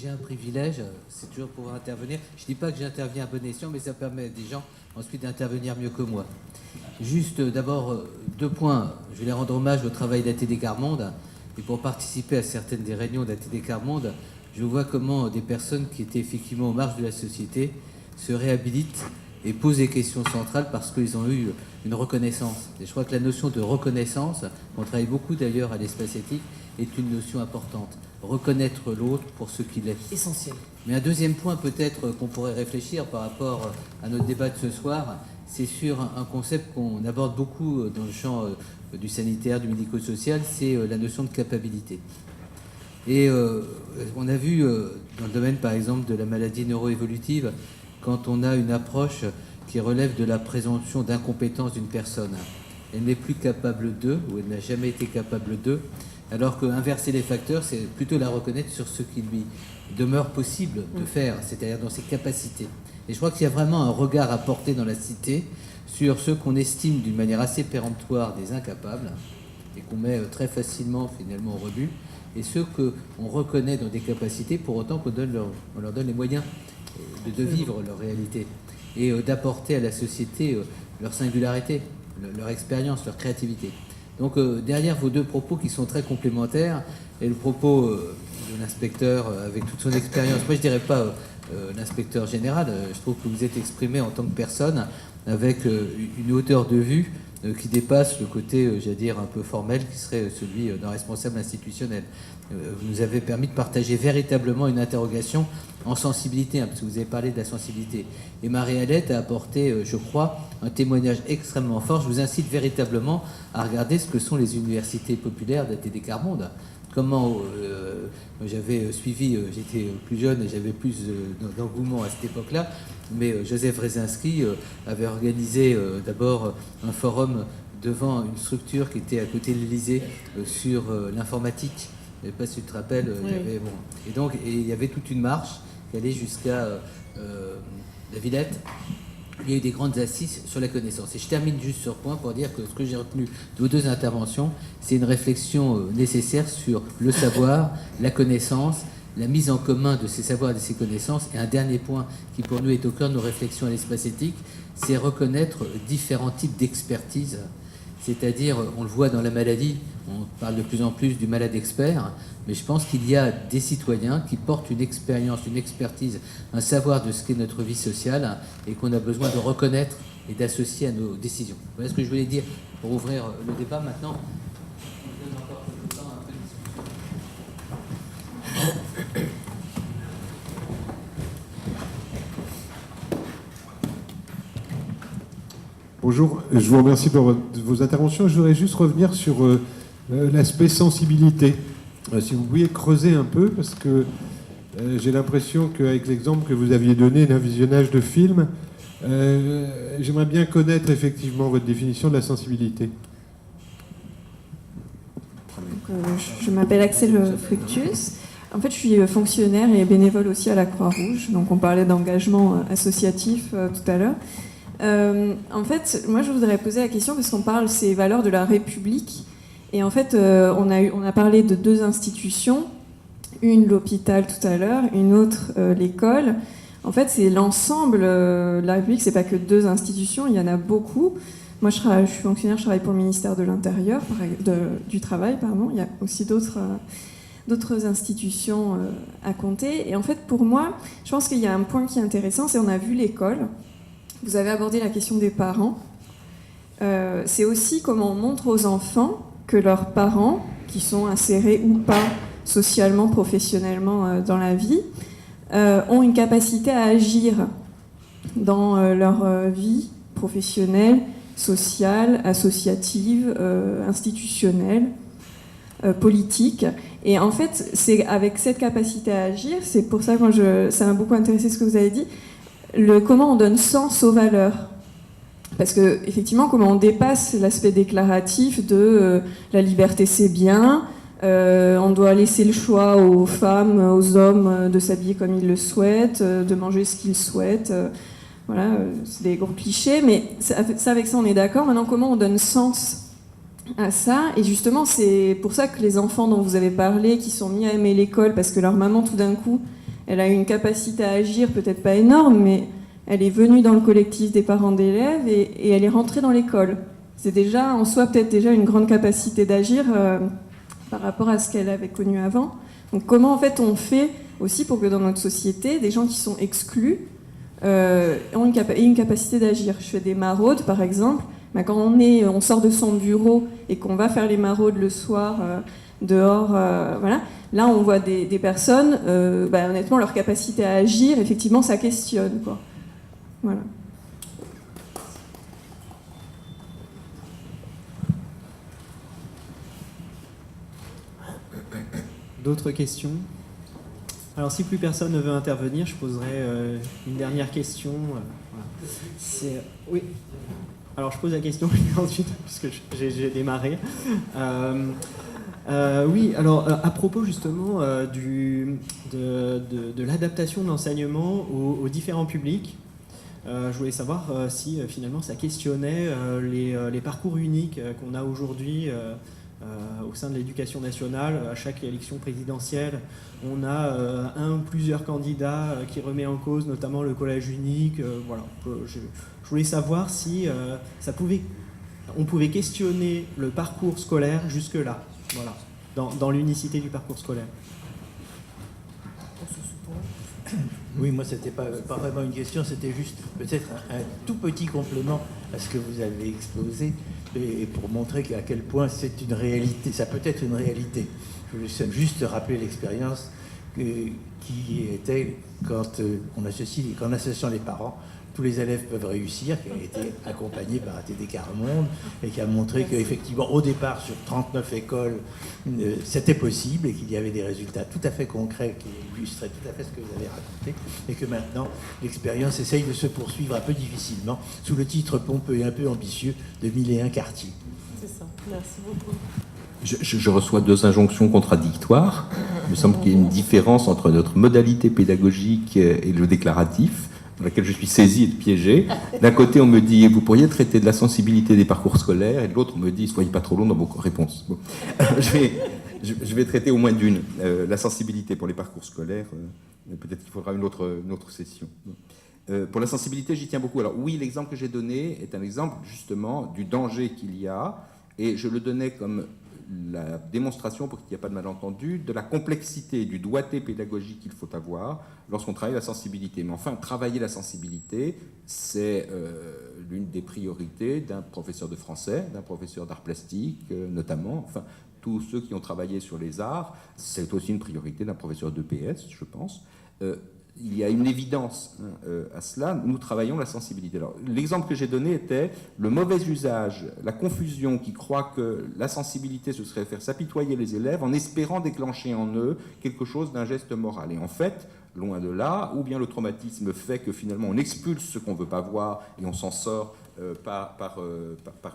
j'ai un privilège, c'est toujours pouvoir intervenir. Je ne dis pas que j'interviens à bon escient, mais ça permet à des gens ensuite d'intervenir mieux que moi. Juste d'abord, 2 points. Je voulais rendre hommage au travail d'ATD Quart Monde. Et pour participer à certaines des réunions d'ATD Quart Monde, je vois comment des personnes qui étaient effectivement aux marges de la société se réhabilitent et posent des questions centrales parce qu'ils ont eu une reconnaissance. Et je crois que la notion de reconnaissance, on travaille beaucoup d'ailleurs à l'espace éthique, est une notion importante. Reconnaître l'autre pour ce qu'il est. Essentiel. Mais un deuxième point peut-être qu'on pourrait réfléchir par rapport à notre débat de ce soir, c'est sur un concept qu'on aborde beaucoup dans le champ du sanitaire, du médico-social, c'est la notion de capacité. Et on a vu dans le domaine par exemple de la maladie neuroévolutive, quand on a une approche qui relève de la présomption d'incompétence d'une personne. Elle n'est plus capable d'eux, ou elle n'a jamais été capable d'eux, alors qu'inverser les facteurs, c'est plutôt la reconnaître sur ce qui lui demeure possible de faire, c'est-à-dire dans ses capacités. Et je crois qu'il y a vraiment un regard à porter dans la cité sur ceux qu'on estime d'une manière assez péremptoire des incapables, et qu'on met très facilement finalement au rebut, et ceux qu'on reconnaît dans des capacités pour autant qu'on leur donne les moyens de vivre leur réalité et d'apporter à la société leur singularité, leur expérience, leur créativité. Donc derrière vos 2 propos qui sont très complémentaires, et le propos de l'inspecteur avec toute son expérience, moi je dirais pas l'inspecteur général, je trouve que vous êtes exprimé en tant que personne avec une hauteur de vue qui dépasse le côté, j'allais dire, un peu formel, qui serait celui d'un responsable institutionnel. Vous nous avez permis de partager véritablement une interrogation en sensibilité, parce que vous avez parlé de la sensibilité. Et Marie-Alette a apporté, je crois, un témoignage extrêmement fort. Je vous incite véritablement à regarder ce que sont les universités populaires d'ATD Quart Monde. Comment j'avais suivi, j'étais plus jeune et j'avais plus d'engouement à cette époque-là, mais Joseph Rezinski avait organisé d'abord un forum devant une structure qui était à côté de l'Élysée sur l'informatique. Je ne sais pas si tu te rappelles. Oui. Il y avait toute une marche qui allait jusqu'à la Villette. Il y a eu des grandes assises sur la connaissance. Et je termine juste sur ce point pour dire que ce que j'ai retenu de vos 2 interventions, c'est une réflexion nécessaire sur le savoir, la connaissance, la mise en commun de ces savoirs et de ces connaissances. Et un dernier point qui pour nous est au cœur de nos réflexions à l'espace éthique, c'est reconnaître différents types d'expertise. C'est-à-dire, on le voit dans la maladie, on parle de plus en plus du malade expert, mais je pense qu'il y a des citoyens qui portent une expérience, une expertise, un savoir de ce qu'est notre vie sociale et qu'on a besoin de reconnaître et d'associer à nos décisions. Voilà ce que je voulais dire pour ouvrir le débat maintenant. On donne encore peu de temps à un peu de discussion. Bonjour, je vous remercie pour vos interventions. Je voudrais juste revenir sur l'aspect sensibilité. Si vous pouviez creuser un peu, parce que j'ai l'impression qu'avec l'exemple que vous aviez donné d'un visionnage de film, j'aimerais bien connaître effectivement votre définition de la sensibilité. Je m'appelle Axel Fructus. En fait, je suis fonctionnaire et bénévole aussi à la Croix-Rouge. Donc, on parlait d'engagement associatif tout à l'heure. En fait, moi, je voudrais poser la question parce qu'on parle ces valeurs de la République. Et en fait, on a parlé de 2 institutions, une l'hôpital tout à l'heure, une autre l'école. En fait, c'est l'ensemble de la République. C'est pas que 2 institutions, il y en a beaucoup. Moi, je suis fonctionnaire, je travaille pour le ministère de l'Intérieur, du Travail, pardon. Il y a aussi d'autres institutions à compter. Et en fait, pour moi, je pense qu'il y a un point qui est intéressant, c'est on a vu l'école. Vous avez abordé la question des parents. C'est aussi comment on montre aux enfants que leurs parents, qui sont insérés ou pas socialement, professionnellement dans la vie, ont une capacité à agir dans leur vie professionnelle, sociale, associative, institutionnelle, politique. Et en fait, c'est avec cette capacité à agir, c'est pour ça que ça m'a beaucoup intéressé ce que vous avez dit, comment on donne sens aux valeurs. Parce que, effectivement, comment on dépasse l'aspect déclaratif de la liberté c'est bien, on doit laisser le choix aux femmes, aux hommes de s'habiller comme ils le souhaitent, de manger ce qu'ils souhaitent. Voilà, c'est des gros clichés, mais avec ça on est d'accord. Maintenant, comment on donne sens à ça? Et justement, c'est pour ça que les enfants dont vous avez parlé, qui sont mis à aimer l'école parce que leur maman tout d'un coup elle a une capacité à agir, peut-être pas énorme, mais elle est venue dans le collectif des parents d'élèves et elle est rentrée dans l'école. C'est déjà en soi peut-être déjà une grande capacité d'agir par rapport à ce qu'elle avait connu avant. Donc comment en fait on fait aussi pour que dans notre société, des gens qui sont exclus aient une capacité d'agir. Je fais des maraudes par exemple. Ben, quand on sort de son bureau et qu'on va faire les maraudes le soir dehors, voilà, là on voit des personnes, honnêtement leur capacité à agir, effectivement ça questionne, quoi. Voilà. D'autres questions? Alors, si plus personne ne veut intervenir, je poserai une dernière question. Voilà. Oui. Alors, je pose la question ensuite, puisque j'ai démarré. Oui, alors, à propos justement de l'adaptation de l'enseignement aux différents publics, je voulais savoir si finalement ça questionnait les parcours uniques qu'on a aujourd'hui au sein de l'éducation nationale. À chaque élection présidentielle, on a un ou plusieurs candidats qui remet en cause notamment le collège unique. Voilà. Je voulais savoir si on pouvait questionner le parcours scolaire jusque-là, voilà, dans l'unicité du parcours scolaire. Oui, moi, c'était pas vraiment une question, c'était juste peut-être un tout petit complément à ce que vous avez exposé, et pour montrer à quel point c'est une réalité, ça peut être une réalité. Je voulais juste rappeler l'expérience qui était quand on associant les parents, tous les élèves peuvent réussir, qui a été accompagné par ATD Carmonde et qui a montré qu'effectivement, au départ, sur 39 écoles, c'était possible et qu'il y avait des résultats tout à fait concrets qui illustraient tout à fait ce que vous avez raconté, et que maintenant, l'expérience essaye de se poursuivre un peu difficilement sous le titre pompeux et un peu ambitieux de 1001 quartiers. C'est ça, merci beaucoup. Je reçois deux injonctions contradictoires. Il me semble qu'il y a une différence entre notre modalité pédagogique et le déclaratif, dans laquelle je suis saisi et piégé. D'un côté, on me dit, vous pourriez traiter de la sensibilité des parcours scolaires, et de l'autre, on me dit, soyez pas trop long dans vos réponses. Bon. Je vais traiter au moins d'une. La sensibilité pour les parcours scolaires, peut-être qu'il faudra une autre session. Pour la sensibilité, j'y tiens beaucoup. Alors oui, l'exemple que j'ai donné est un exemple justement du danger qu'il y a, et je le donnais comme la démonstration, pour qu'il n'y ait pas de malentendu, de la complexité, du doigté pédagogique qu'il faut avoir lorsqu'on travaille la sensibilité. Mais enfin, travailler la sensibilité, c'est l'une des priorités d'un professeur de français, d'un professeur d'art plastique notamment, enfin, tous ceux qui ont travaillé sur les arts, c'est aussi une priorité d'un professeur d'EPS, je pense. Il y a une évidence à cela, nous travaillons la sensibilité. Alors, l'exemple que j'ai donné était le mauvais usage, la confusion qui croit que la sensibilité, ce serait faire s'apitoyer les élèves en espérant déclencher en eux quelque chose d'un geste moral. Et en fait, loin de là, ou bien le traumatisme fait que finalement on expulse ce qu'on ne veut pas voir et on s'en sort par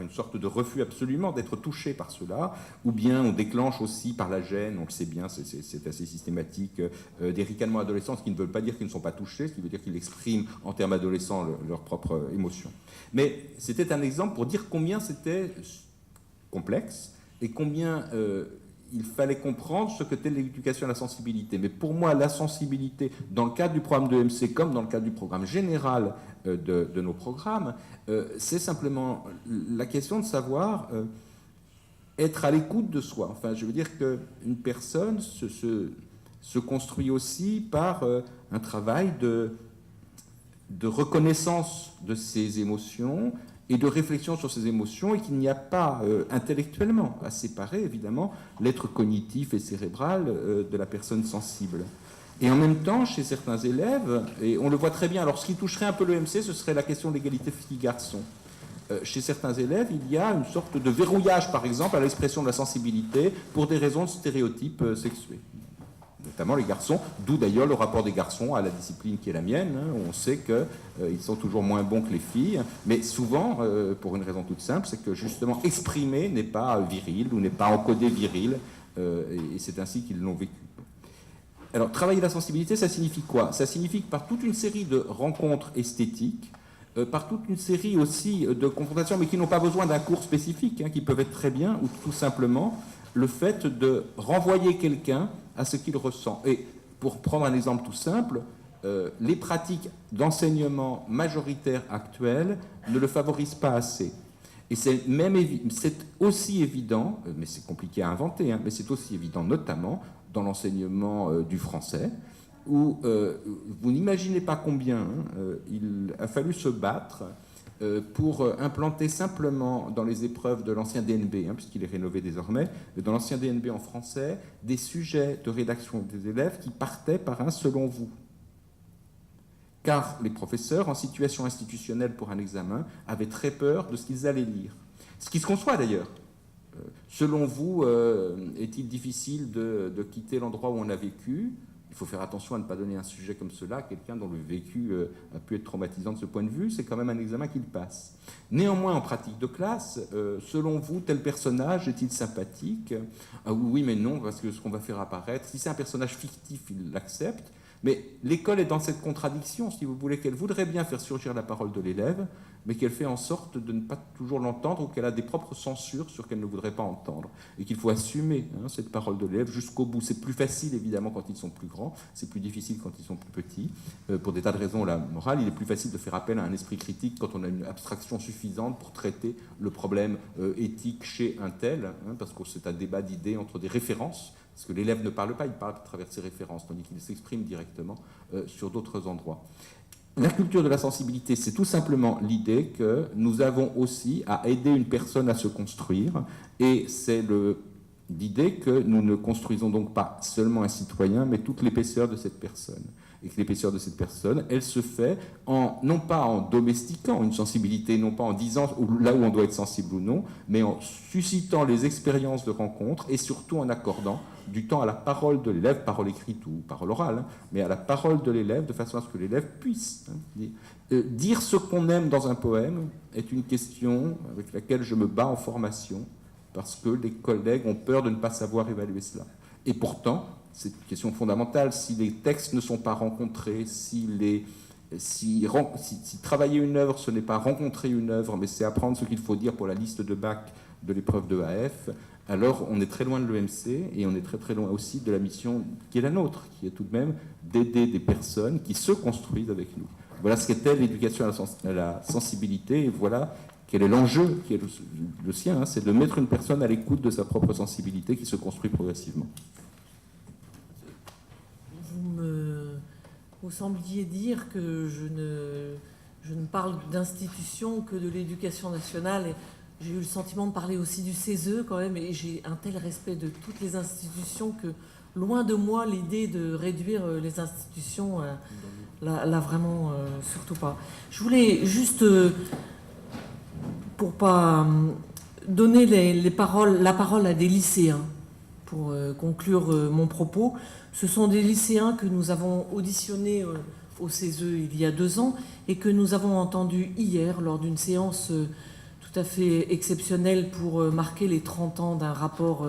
une sorte de refus absolument d'être touché par cela, ou bien on déclenche aussi par la gêne, on le sait bien, c'est assez systématique, des ricanements adolescents, ce qui ne veut pas dire qu'ils ne sont pas touchés, ce qui veut dire qu'ils expriment en termes adolescents leur propre émotion. Mais c'était un exemple pour dire combien c'était complexe et combien il fallait comprendre ce que qu'était l'éducation à la sensibilité. Mais pour moi, la sensibilité, dans le cadre du programme de MC comme dans le cadre du programme général de nos programmes, c'est simplement la question de savoir être à l'écoute de soi. Enfin, je veux dire qu'une personne se construit aussi par un travail de reconnaissance de ses émotions et de réflexion sur ses émotions, et qu'il n'y a pas intellectuellement à séparer, évidemment, l'être cognitif et cérébral de la personne sensible. Et en même temps, chez certains élèves, et on le voit très bien, alors ce qui toucherait un peu le MC, ce serait la question de l'égalité filles-garçons. Chez certains élèves, il y a une sorte de verrouillage, par exemple, à l'expression de la sensibilité pour des raisons de stéréotypes sexués. Notamment les garçons, d'où d'ailleurs le rapport des garçons à la discipline qui est la mienne. On sait qu'ils sont toujours moins bons que les filles, mais souvent, pour une raison toute simple, c'est que justement exprimer n'est pas viril ou n'est pas encodé viril, et c'est ainsi qu'ils l'ont vécu. Alors, travailler la sensibilité, ça signifie quoi? Ça signifie que par toute une série de rencontres esthétiques, par toute une série aussi de confrontations, mais qui n'ont pas besoin d'un cours spécifique, qui peuvent être très bien, ou tout simplement le fait de renvoyer quelqu'un à ce qu'il ressent. Et pour prendre un exemple tout simple, les pratiques d'enseignement majoritaires actuelles ne le favorisent pas assez. Et c'est aussi évident, mais c'est compliqué à inventer, hein, mais c'est aussi évident notamment dans l'enseignement du français, où vous n'imaginez pas combien il a fallu se battre pour implanter simplement dans les épreuves de l'ancien DNB, hein, puisqu'il est rénové désormais, dans l'ancien DNB en français, des sujets de rédaction des élèves qui partaient par un « selon vous ». Car les professeurs, en situation institutionnelle pour un examen, avaient très peur de ce qu'ils allaient lire. Ce qui se conçoit d'ailleurs. Selon vous, est-il difficile de quitter l'endroit où on a vécu ? Il faut faire attention à ne pas donner un sujet comme cela à quelqu'un dont le vécu a pu être traumatisant de ce point de vue. C'est quand même un examen qu'il passe. Néanmoins, en pratique de classe, selon vous, tel personnage est-il sympathique ? Ah oui, mais non, parce que ce qu'on va faire apparaître, si c'est un personnage fictif, il l'accepte. Mais l'école est dans cette contradiction, si vous voulez, qu'elle voudrait bien faire surgir la parole de l'élève, mais qu'elle fait en sorte de ne pas toujours l'entendre ou qu'elle a des propres censures sur qu'elle ne voudrait pas entendre. Et qu'il faut assumer cette parole de l'élève jusqu'au bout. C'est plus facile, évidemment, quand ils sont plus grands. C'est plus difficile quand ils sont plus petits. Pour des tas de raisons la morale, il est plus facile de faire appel à un esprit critique quand on a une abstraction suffisante pour traiter le problème éthique chez un tel, parce que c'est un débat d'idées entre des références. Parce que l'élève ne parle pas, il parle à travers ses références, tandis qu'il s'exprime directement sur d'autres endroits. La culture de la sensibilité, c'est tout simplement l'idée que nous avons aussi à aider une personne à se construire, et c'est l'idée que nous ne construisons donc pas seulement un citoyen, mais toute l'épaisseur de cette personne. Et que l'épaisseur de cette personne, elle se fait non pas en domestiquant une sensibilité, non pas en disant là où on doit être sensible ou non, mais en suscitant les expériences de rencontre et surtout en accordant du temps à la parole de l'élève, parole écrite ou parole orale, mais à la parole de l'élève, de façon à ce que l'élève puisse dire ce qu'on aime dans un poème est une question avec laquelle je me bats en formation, parce que les collègues ont peur de ne pas savoir évaluer cela. Et pourtant, c'est une question fondamentale, si les textes ne sont pas rencontrés, si travailler une œuvre, ce n'est pas rencontrer une œuvre, mais c'est apprendre ce qu'il faut dire pour la liste de bac de l'épreuve de AF, alors on est très loin de l'EMC et on est très très loin aussi de la mission qui est la nôtre, qui est tout de même d'aider des personnes qui se construisent avec nous. Voilà ce qu'était l'éducation à la sensibilité, et voilà quel est l'enjeu qui est le sien, c'est de mettre une personne à l'écoute de sa propre sensibilité qui se construit progressivement. Vous sembliez dire que je ne parle d'institution que de l'éducation nationale. Et j'ai eu le sentiment de parler aussi du CESE quand même, et j'ai un tel respect de toutes les institutions que loin de moi l'idée de réduire les institutions, là vraiment surtout pas. Je voulais juste, pour pas donner la parole à des lycéens, pour conclure mon propos. Ce sont des lycéens que nous avons auditionnés au CESE il y a 2 ans et que nous avons entendus hier lors d'une séance tout à fait exceptionnelle pour marquer les 30 ans d'un rapport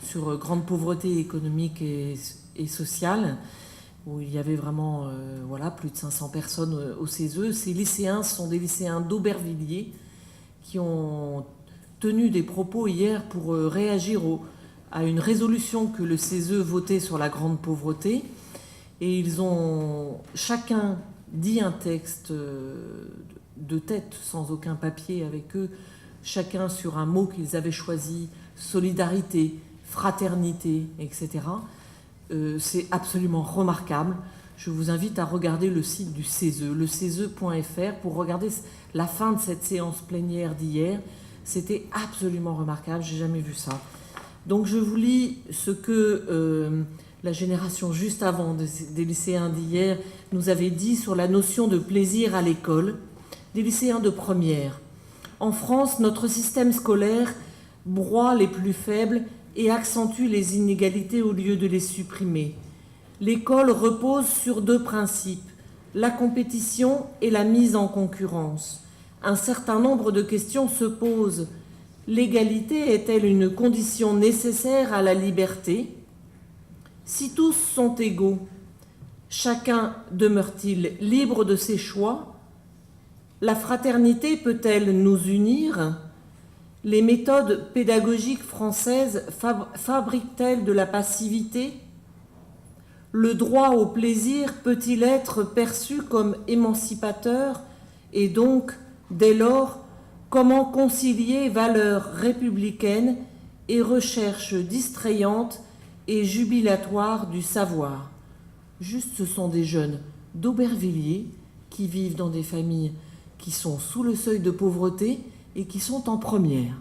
sur grande pauvreté économique et sociale, où il y avait vraiment plus de 500 personnes au CESE. Ces lycéens sont des lycéens d'Aubervilliers qui ont tenu des propos hier pour réagir à une résolution que le CESE votait sur la grande pauvreté. Et ils ont chacun dit un texte de tête, sans aucun papier avec eux, chacun sur un mot qu'ils avaient choisi, solidarité, fraternité, etc. C'est absolument remarquable. Je vous invite à regarder le site du CESE, le CESE.fr, pour regarder la fin de cette séance plénière d'hier. C'était absolument remarquable, j'ai jamais vu ça. Donc je vous lis ce que la génération juste avant des lycéens d'hier nous avait dit sur la notion de plaisir à l'école, des lycéens de première. En France, notre système scolaire broie les plus faibles et accentue les inégalités au lieu de les supprimer. L'école repose sur 2 principes, la compétition et la mise en concurrence. Un certain nombre de questions se posent. L'égalité est-elle une condition nécessaire à la liberté ? Si tous sont égaux, chacun demeure-t-il libre de ses choix ? La fraternité peut-elle nous unir ? Les méthodes pédagogiques françaises fabriquent-elles de la passivité ? Le droit au plaisir peut-il être perçu comme émancipateur et donc, dès lors, comment concilier valeurs républicaines et recherche distrayante et jubilatoire du savoir? Juste, ce sont des jeunes d'Aubervilliers qui vivent dans des familles qui sont sous le seuil de pauvreté et qui sont en première.